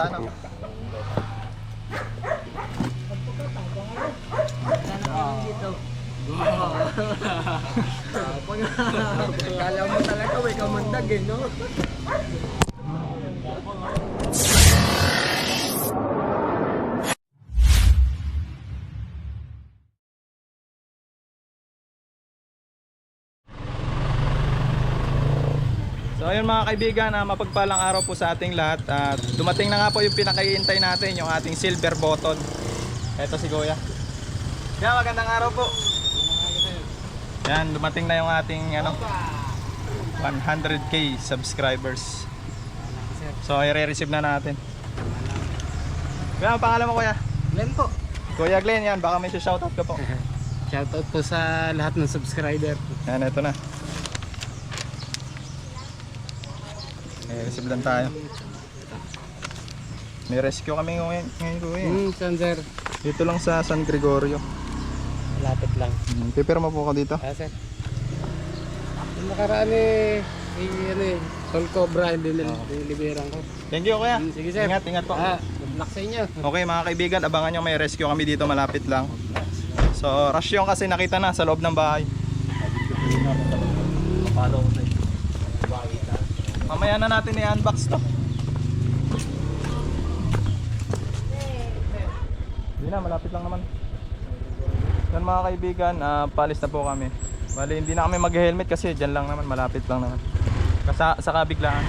ano. Kala mo talaga may kamandag eh, no? So ayun mga kaibigan, mapagpalang araw po sa ating lahat. At dumating na nga po yung pinakahihintay natin, yung ating silver button. Eto si Kuya. Kaya magandang araw po. Yan, dumating na yung ating 100k subscribers. So i-receive na natin. Kaya ang pangalan mo, Kuya? Glenn po. Kuya Glenn, yan, baka may shoutout ka po. Shoutout po sa lahat ng subscriber. Yan, eto na. I-receive lang tayo. May rescue kami ngayon, Kuya. Saan sir? Dito lang sa San Gregorio. Malapit lang. Pipirma po ko dito. Sir. Yung nakaraan Tol Cobra, niliberang ko. Thank you, Kuya. Sige sir. Ingat, ingat po. Good luck sa inyo. Okay mga kaibigan, abangan nyo, may rescue kami dito malapit lang. So rush yung kasi nakita na sa loob ng bahay. Mamaya na natin i-unbox to. Hindi na, malapit lang naman. Yan mga kaibigan, palis na po kami. Bali hindi na kami mag-helmet kasi dyan lang naman, malapit lang naman. Sa kabiglaan.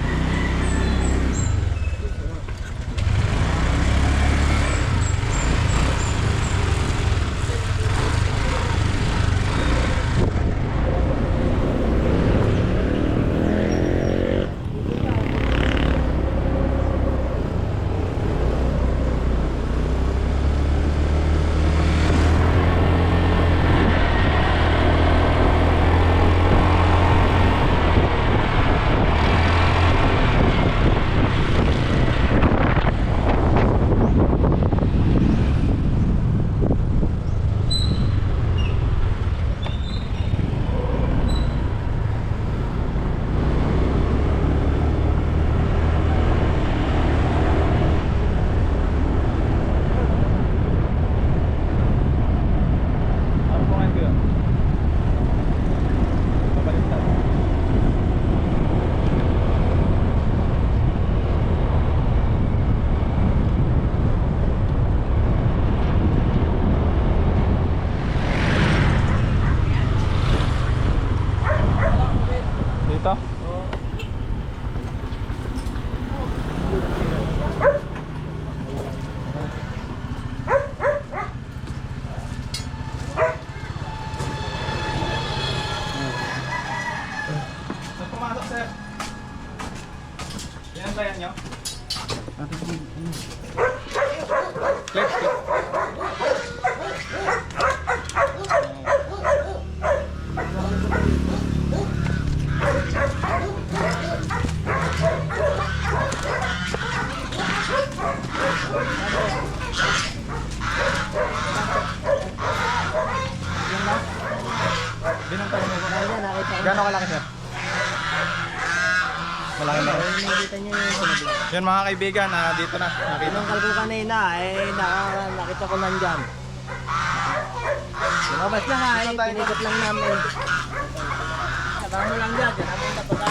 Dito? Pumasok, sir. Yan ba yan nyo? Clip. Binantay mo ba? Gano'ng kalaki, sir? Malaki na. Nakita niyo yung sunod. Yan mga kaibigan, dito na. Nakita. Tinangkal ko kanina, nakita ko nandyan. Lumabas na nga, pinigot lang namin. Sabahan mo lang dyan, dyan namin napaka.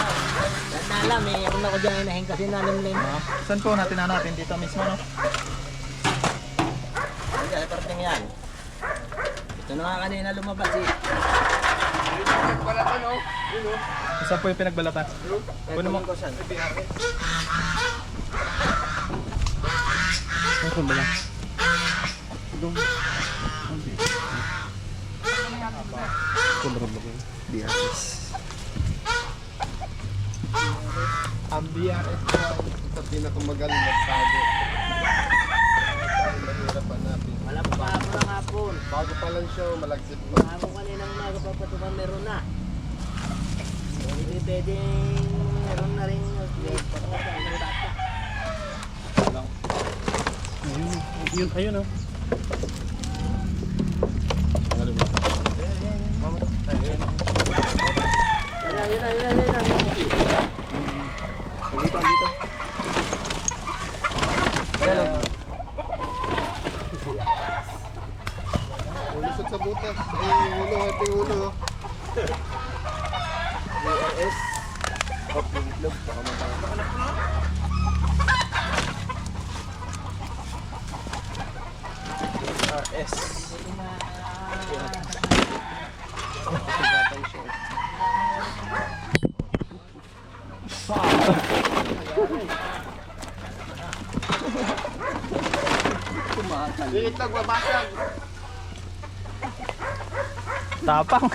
Dahil na alam, meron ako dyan inahin kasi nalimlim. Saan po natin natin? Dito mismo, no? Ay, parting yan. Ito na nga kanina lumabas eh. Saan po yung pinagbalatan? Puno mo. Saan ba lang? Ang BRS ko ito pinakamagaling magtago. Mahirapan natin. Malapit pa ako ng hapon. Bago pa lang siya, malagsit pa. Ako kaninang umaga papatukan meron na. Hindi pwedeng meron na rin Ayun, oh. Mangat yung ulo. URS. Hop, yung itlog. Baka matama. RS. Sigatan siya. Yung itlog mabasag. Tapang.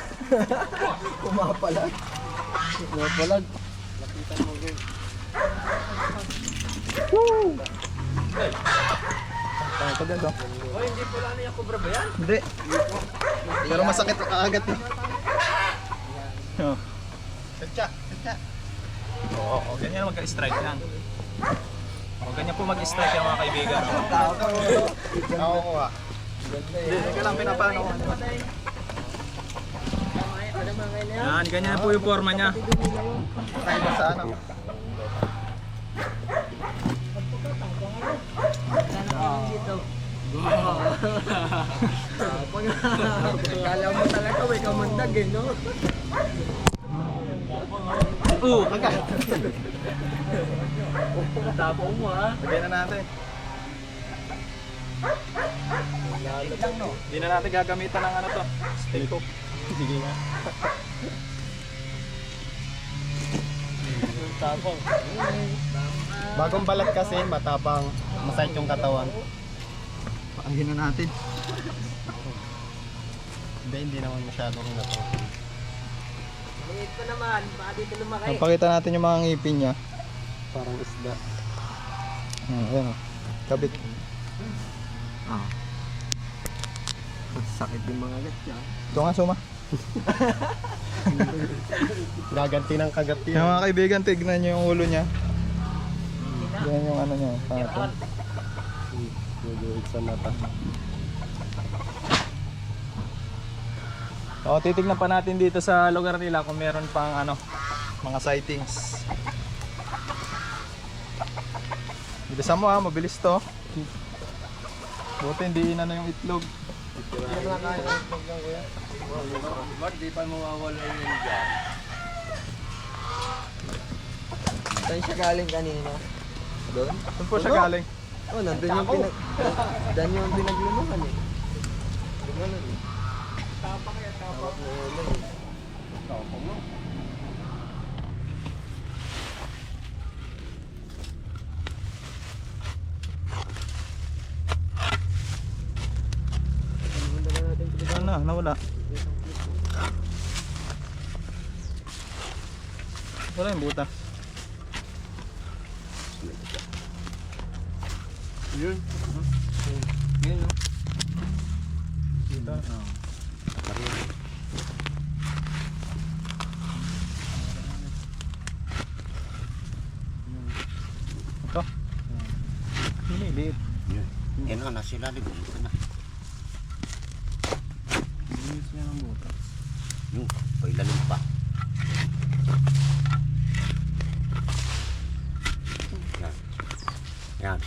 Pumapalag. Pumapalag. Lapitan mo, girl. Ito dito. Oh, hindi pala na yung kubra ba yan? Hindi. Pero masakit kaagat eh. Oh. Katsa, katsa. Oo, ganyan mag-strike lang. O, ganyan po mag-strike yung mga kaibigan. Ako ko ha. Hindi, teka lang, pinapano ko. Yan, ganyan po yung forma niya. Tayo ba sa ano? Kala mo talaga may kamandag eh, no? Tapong mo ha. Lagyan na natin. Hindi na natin gagamitan ng ano to. Steel hook. Sige nga. Tapong. Bagong balat kasi, matapang. Masakit yung katawan. Paangin na natin. Hindi naman masyadong nato. Liit pa naman, baka dito lumaki. Pakita natin yung mga ngipin niya. Parang isda. Ayan o. Kabit. Sakit yung mga gat yan. Ito nga, Suma. Gaganti ng kagat Yung yan. mga kaibigan, tignan nyo yung ulo niya. Yan yung ano niya. Patong. Guguhit sa mata. O, titignan pa natin dito sa lugar nila kung meron pang ano, mga sightings. Bilisan mo ha, mabilis to. Buti hindi inano yung itlog. Ba't di pa mawawala yun dyan? Saan siya galing kanina? Doon? Saan po siya galing? Oh, nandun yung dan yung pinagluluhan eh. Lumanan eh. Tapang yan, tapang. Tapang mo. Saan na? Nawala. Wala yung butas. Yun. Yun no? Dito. Ito. Liit. Yan na, nasa ilalim. Ito na. Linis niya ng butas. Yung, pailalim pa. Yan. Yan.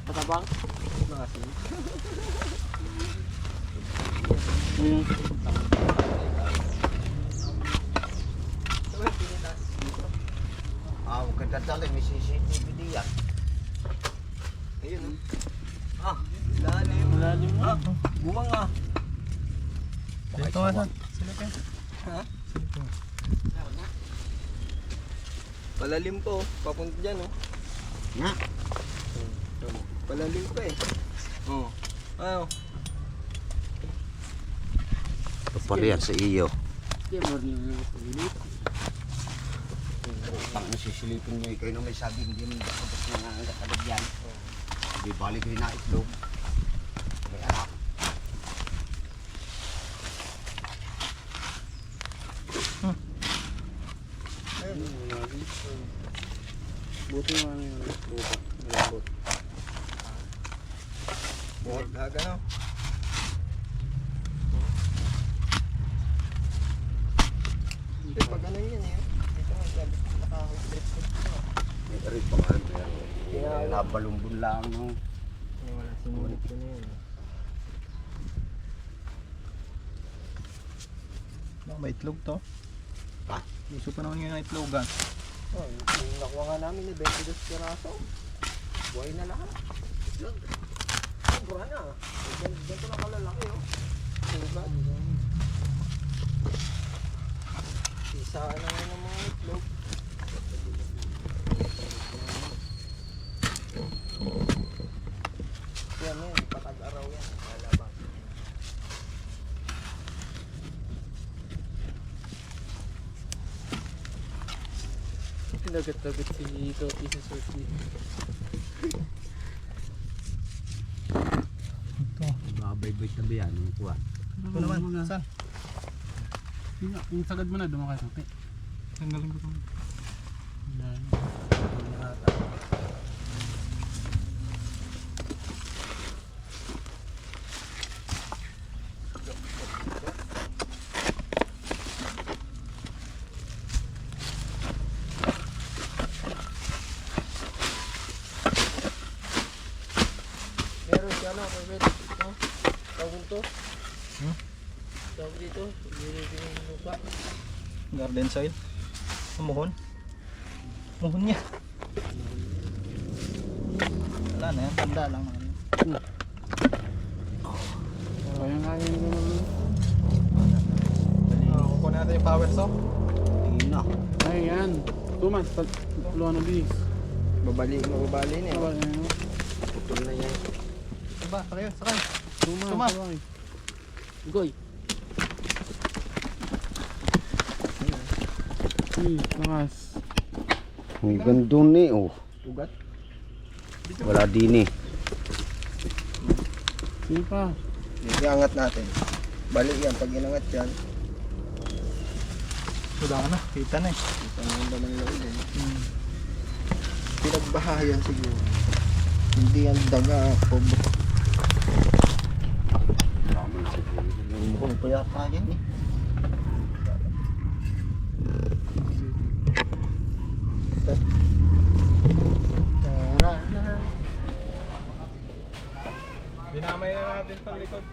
Matabang? Huwag ka dadalhin, may CCTV diyan. Ayun oh. Ah, lalim. Lalim na. Buwang ah. Dito nga sa. Silipin. Ha? Palalim po, papunta dyan oh. Nga. Palalim pa eh. Oh. Ano? Ito pala yan sa iyo. Pang nasisilipin nyo, kayo na may sabi, hindi mo dapat nangangagat agad yan. Hindi balik kayo na itlog. May anak. Buti nga ano yung buto. Malambot. Buwag haga no. Hindi, pag ano yan eh. Dito nga sabi ko nakaka-strip. May arit pa nga. Nabalumbon lang. Sinulit ko na yun. Baka may itlog to. Ah. Gusto pa naman yung itlogan. Oh, yung nakuha nga namin ni 22 piraso. Buhay na lahat. Itlog. Sobra na. Ganito na kalalaki oh. Sugat. Isaan na nga ng mga itlog. Yan yan, patag-araw yan. Lalabang. Pinagat-tagat si Toti sa susi. Babayboy na ba yan? Ano po ah? Ito naman, saan? Yung sagad mo na, dumakay sa Toti. Tanggalin ko ito. Meron siya na, Kuya. Tawag to. Tawag dito. Binibigyan ng lupa. Garden soil. Umuhon. Umuhon niya. Wala na yan. Tanda lang. Kaya nga yun naman. Kukunin natin yung power saw. Tingin na. Ay, yan. Tumas, tuluan na bis. Mabali na eh. Putol na yan. Diba? Sakay. Sakay. Tumas, Tumas. tumas. Goy. Langas. May gandun eh oh. Ugat. Wala din eh. Sino pa? Iangat natin. Bali yan. Pag inangat yan, Wala ka na. Kita na eh. ito na yung laman loob eh. Pinagbahayan siguro. Hindi yan daga. Mukhang pa yata yan eh. Dinamay na natin sa likod.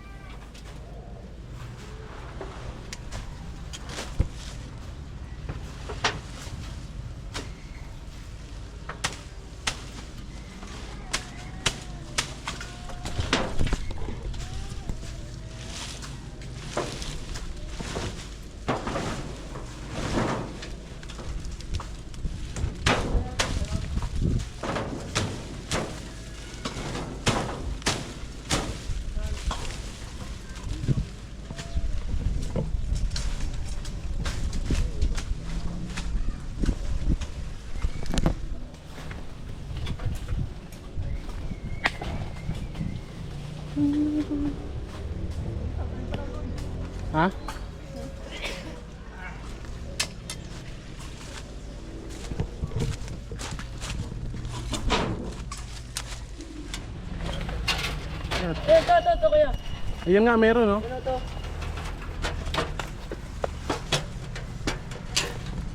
Ha? Ito kuya. Ayan nga, meron, no? Ano to?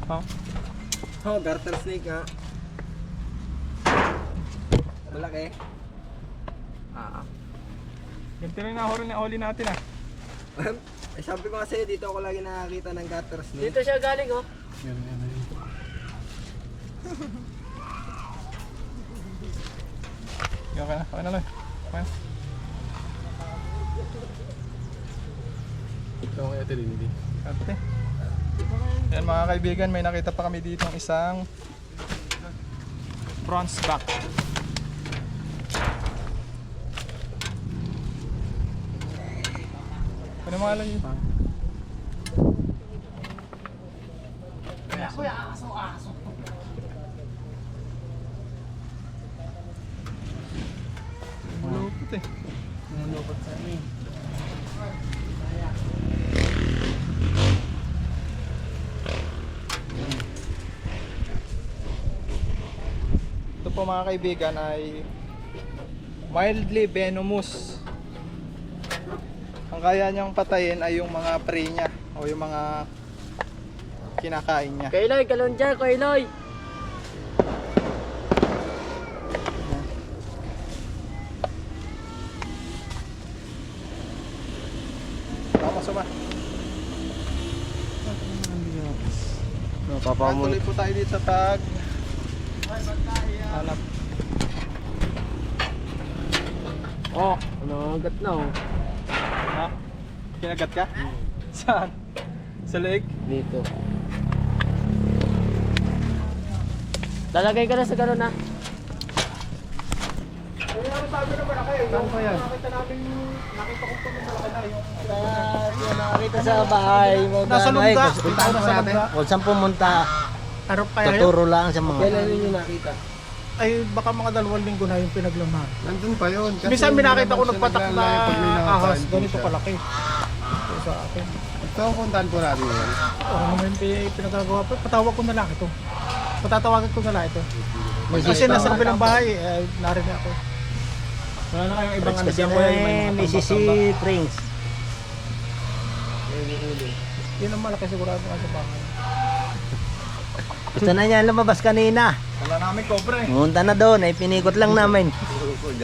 Oh. Oh, garter snake ha. Malaki. Ganito rin na huli natin ah. Eh, sabi ko kasi dito ako lagi nakakita ng garter snake. Dito siya galing, oh. Yan, yan, yan. Okay na. Okay na lang. Okay na. Ito kaya ito din, hindi. Ate. Yan mga kaibigan, may nakita pa kami dito ng isang bronze back. Ano mga alam yun? Malupit eh. Nalupot sa amin. Ito po mga kaibigan ay mildly venomous. Ang kaya niyang patayin ay yung mga prey niya o yung mga kinakain niya. Kailoy, kalon dyan, Kailoy. Tuloy po tayo dito sa pag hanap. Oh, nangagat na oh. Ha? Kinagat ka? Saan? Sa leeg? Dito. Lalagay ka na sa gano'n na. Saan pa yan? Nakita ko po yung malaki na yung Nakita sa bahay mo. nasa lungga. Puntahan Nasa natin. lungga. Kung saan pumunta, Ano pa yan? tuturo lang sa mga. Kailan ninyo nakita? Ay baka mga 2 linggo na yung pinaglamahan. Nandun pa yun. Kasi Minsan hindi binakita naman ko siya nagpatak na naglalay pag may ahas, nakakain ganito siya. kalaki. Ito sa akin. So, puntahan po natin yun. Ano naman pinagagawa pa? Patawag ko na lang ito. Patatawagan ko na lang ito. Kasi nasa kabilang bahay, narinig ako. Wala na kayong ibang ano dyan ko yan. Mississippi Springs. Yun ang malaki sigurado nga sa bahay. Gusto na niya lumabas kanina. Wala namin cobra eh. Pumunta na doon, ay pinikot lang namin. May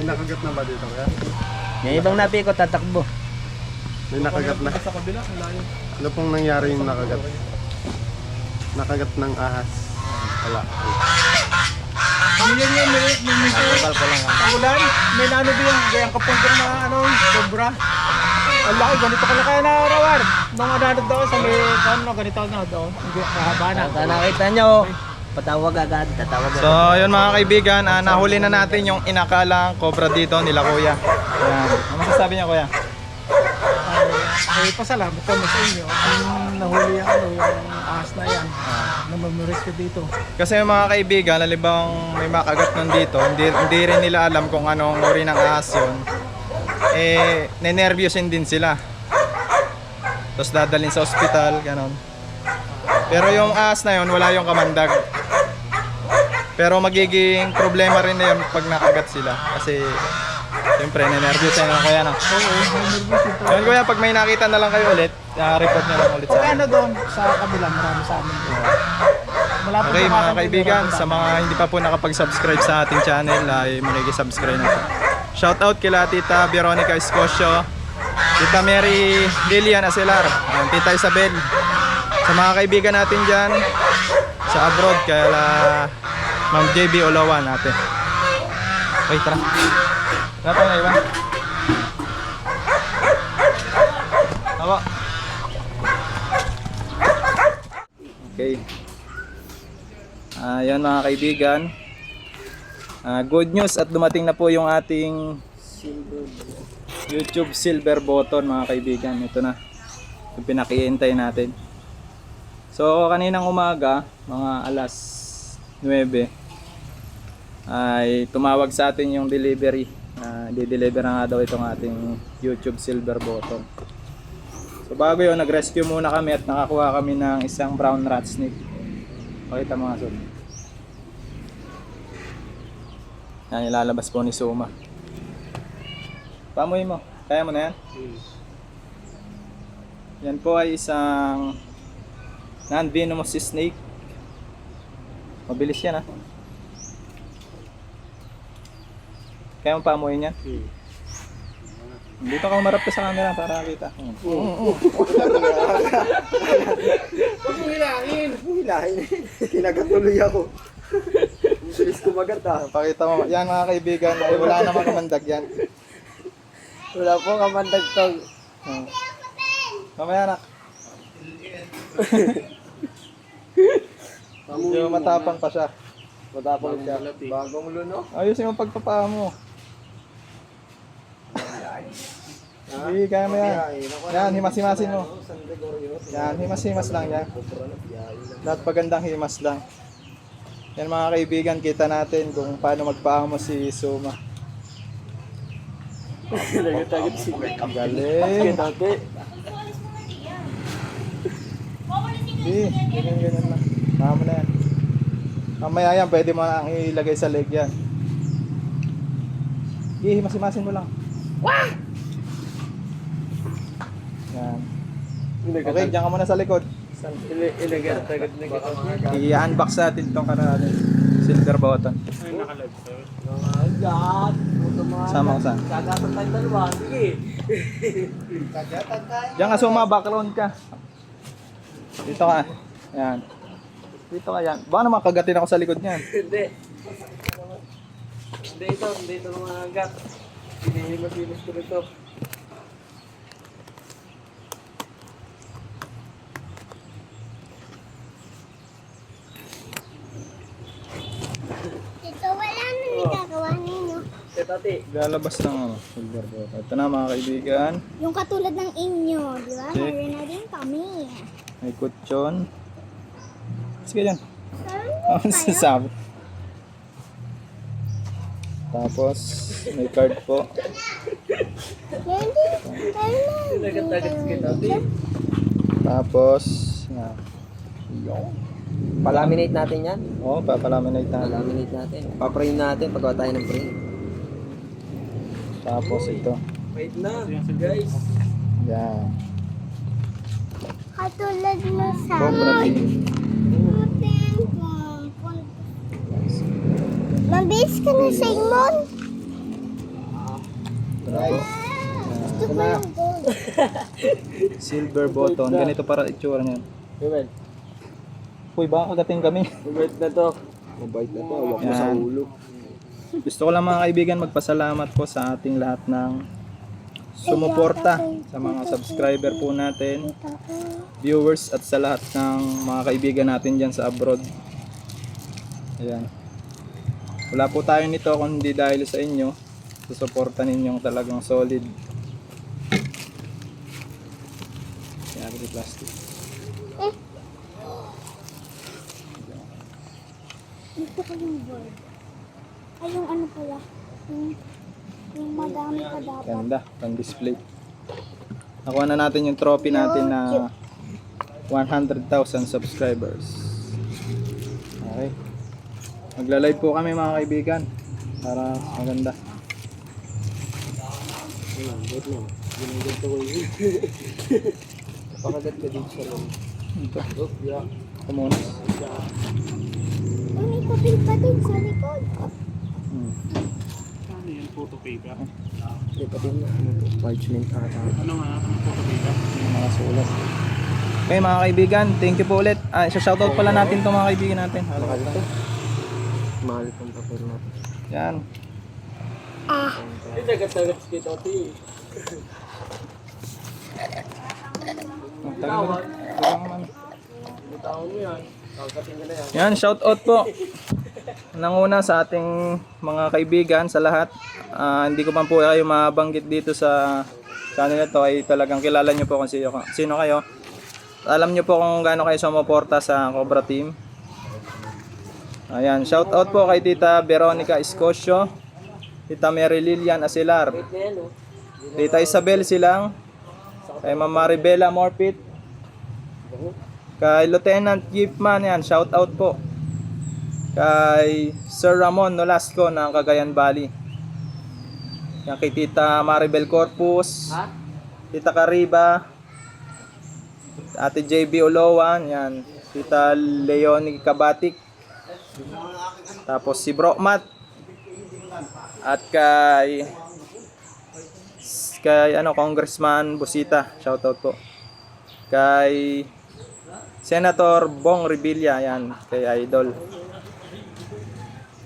nakagat na ba dito kaya? Yung ibang napikot, tatakbo. May nakagat na. Sa kabila, ang layo. Ano pong nangyari yung nakagat? Nakagat ng ahas. Wala. Hindi yan yun, may ulan. May nano din yung gayang kapundong na ano, cobra. Ang laki, ganito kalaki na rawan. Nung ano daw sa may, ano, ganito na doon. Kahaba na. Pagka nakita nyo, patawag agad, tatawag agad. So, yun mga kaibigan, nahuli na natin yung inakalang cobra dito nila kuya. Ayan. Ano masasabi niya kuya? Ay, pasalamat kami sa inyo. Yung nahuli yung, ano, yung ahas na yan. Na mamuris ko dito. Kasi yung mga kaibigan, lalibang may makagat nun dito, hindi rin nila alam kung anong uri ng ahas yun. Eh, nenervyusin din sila. Tapos dadalhin sa ospital, ganon. Pero yung ahas na yun, wala yung kamandag. Pero magiging problema rin na yun pag nakagat sila. Kasi, siyempre, nenervyusin na kuya na. Oo, nenervyusin. Yun kuya, pag may nakita na lang kayo ulit, report nyo lang ulit sa amin. Ano doon? Sa kabila, marami sa amin doon. Okay mga kaibigan, sa mga hindi pa po nakapag-subscribe sa ating channel ay makikisubscribe na po. Shoutout kila Tita Veronica Escocio, Tita Mary Lilian Acelar, Tita Isabel. Sa mga kaibigan natin dyan sa abroad, kaya Ma'am JB Olawan natin. Okay, tara. Tara tayo na iba. Tawa. Okay. Yan mga kaibigan. Good news at dumating na po yung ating YouTube silver button mga kaibigan. Ito na. Yung pinakihintay natin. So kaninang umaga, mga alas 9 ay tumawag sa atin yung delivery. Di-deliver na nga daw itong ating YouTube silver button. So bago yun, nag-rescue muna kami at nakakuha kami ng isang brown rat snake. Pakita mga sud. Yan, ilalabas po ni Suma. Pamuhin mo. Kaya mo na yan? Yan po ay isang non-venomous snake. Mabilis yan ha. Kaya mo pamuhin yan? Dito ka umarap ka sa camera para makita. Huwag mo hilangin! Kinagat tuloy ako. Bilis kumagat ah. Pakita mo. Yan mga kaibigan, ay wala namang kamandag yan. Wala po kamandag tong. Mamaya anak. Medyo matapang pa siya. Matapang siya. Bagong luno. Ayusin mo pagpapaa mo. Hindi, kaya mo yan. Yan, himas-himasin mo. Yan, himas-himas lang yan. Lahat pagandang himas lang. Yan mga kaibigan, kita natin kung paano magpaamo si Suma. Galing. Hindi, ganyan lang. Paamo na yan. Mamaya yan, pwede mo ang ilagay sa leg yan. Hindi, himas-himasin mo lang. Yan. Okay, diyan ka muna sa likod. I-unbox natin itong karami. Silver button. Ay, nakalive ko. Kagat! Sama ko saan. Kagatan tayo dalawa. Sige. Diyan ka Suma, background ka. Dito ka. Yan. Dito ka yan. Baka naman kagatin ako sa likod niyan. Hindi. Hindi ito mga hanggat. Hinihimas-himas ko rito. Ito wala na nagagawa ninyo. Tati. Lalabas ng silver boat. Ito na mga kaibigan. Yung katulad ng inyo, di ba? Check. Meron na din kami. May kutsyon. Sige dyan. Meron Ano sasabi? Tapos, may card po. Meron din. Meron na. Nagatagat si Tati. Tapos, yan. Palaminate natin yan. Oo, papalaminate natin. Palaminate natin. Paprayin natin pagkawa tayo ng frame. Tapos ito. Wait na, guys. Yan. Katulad mo sa Cobra team. Mabilis ka na, Simon. Ito na po. Gusto ko yung gold. Silver button. Ganito para itsura niyan. Ruben, Uy, baka kagating kami. mabait na to. Mabait na to, huwag mo sa Yan. ulo. Gusto ko lang mga kaibigan magpasalamat po sa ating lahat ng sumuporta sa mga subscriber po natin, viewers at sa lahat ng mga kaibigan natin dyan sa abroad. Ayan. Wala po tayo nito kung hindi dahil sa inyo, sa suporta ninyong talagang solid. Yan, si plastic. Gusto ko yung gold. Ay, yung ano pala. Yung madami pa dapat. Ganda, pang display. Nakuha na natin yung trophy natin na 100,000 subscribers. Okay. Magla-live po kami mga kaibigan para maganda. Wait lang. Ginagad ko yun. Pakagat ka dito sa loob. Ito, Oh, yeah. kumunos. Uy, may papel pa din sa likod. Ano yan? Photo paper? Hindi pa din na. Ano to? Parchment ata. Ano nga? Anong photo paper? Yung mga sulat. Okay mga kaibigan, thank you po ulit. Shoutout pala natin itong mga kaibigan natin. Mahal to. Mahal itong papel natin. Yan. Hindi, tagat-tagat si Tati. Bitawan mo yan. Kakating ka na yan. Yan, shoutout po. Nanguna sa ating mga kaibigan sa lahat. Hindi ko pa po kayo mabanggit dito sa channel na to, ay talagang kilala nyo po kung sino kayo. Alam nyo po kung gaano kayo sumuporta sa Cobra Team. Ayan, shoutout po kay Tita Veronica Escocio, Tita Mary Lilian Asilar, Wait na yan, oh. Tita Isabel Silang, kay Ma'am Maribela Morpit, kay Lieutenant Jeepman, yan, shoutout po. Kay Sir Ramon Nolasco ng Cagayan Valley. Yan, kay Tita Maribel Corpus, Ha? Tita Cariba, Ate JB Olowan, yan, Tita Leonie Kabatik, tapos si Brokmat, at kay Congressman Busita, shoutout po. Kay Senator Bong Revilla, yan, kay Idol.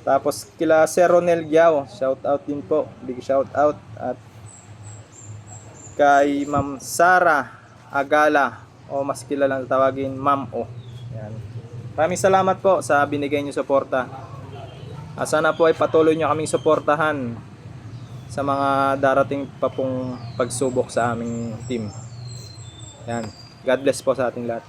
Tapos kila Sir Ronel Giao, shoutout din po, big shoutout. At kay Ma'am Sara Agala, o mas kilalang tawagin Ma'am O. Yan. Maraming salamat po sa binigay niyo suporta. Sana po ay patuloy niyo kaming suportahan sa mga darating pa pong pagsubok sa aming team. Yan. God bless po sa ating lahat.